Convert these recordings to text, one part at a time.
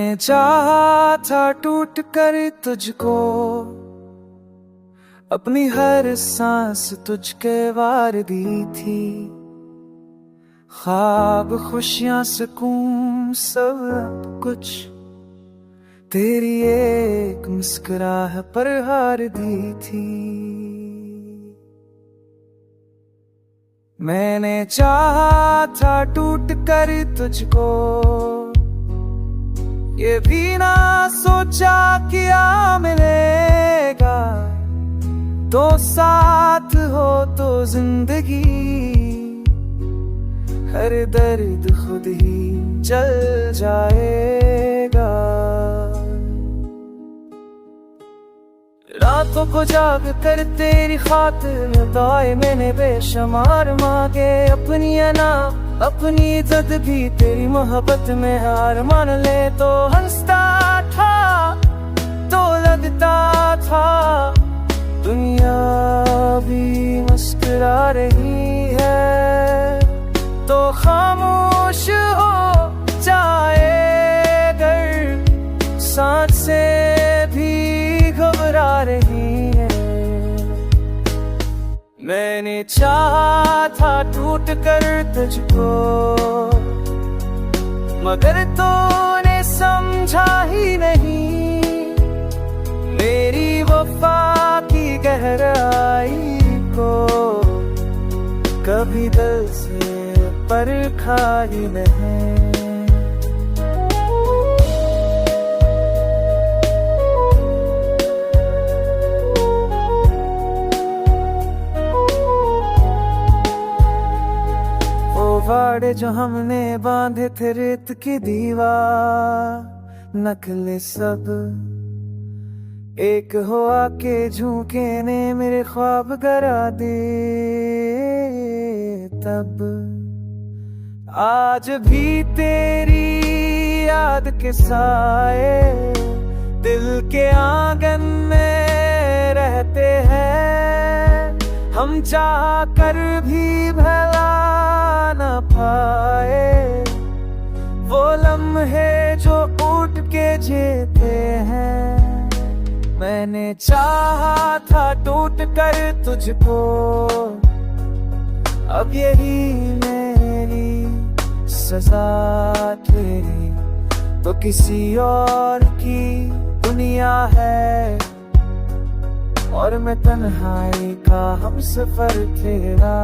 मैंने चाहा था टूट कर तुझको, अपनी हर सांस तुझके वार दी थी। ख्वाब खुशियां सुकून सब कुछ तेरी एक मुस्कुराहट पर हार दी थी। मैंने चाहा था टूट कर तुझको, ये भी ना सोचा क्या मिलेगा। तो साथ हो तो जिंदगी, हर दर्द खुद ही चल जाएगा। रातों को जाग कर तेरी खातिर दाए मैंने बेशुमार मांगे। अपनी अना अपनी इज्जत भी तेरी मोहब्बत में हार मान ले। तो हंसता था तो लगता था दुनिया भी मुस्कुरा रही है। तो खामोश हो जाए अगर सांसें भी घबरा रही है। मैंने चाहा था टूट कर तुझको, मगर तूने समझा ही नहीं मेरी वफा की गहराई को। कभी दिल से परखा ही नहीं। वाड़े जो हमने बांधे थे रेत की दीवार, नकले सब एक हो आके झूके ने मेरे ख्वाब गिरा दे। तब आज भी तेरी याद के साए दिल के आंगन में रहते हैं। हम चाह कर भी भला न पाए वो लम्हे जो उठ के जीते हैं। मैंने चाहा था टूट कर तुझको, अब यही मेरी सजा तेरी तो किसी और की दुनिया है। और मैं तन्हाई का हमसफर तेरा,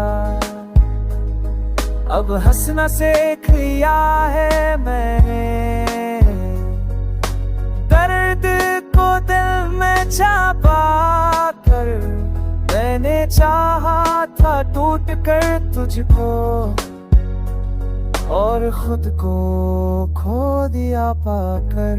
अब हंसना सीख लिया है मैंने। दर्द को दिल में छुपा कर मैंने चाहा था टूट कर तुझको, और खुद को खो दिया पाकर।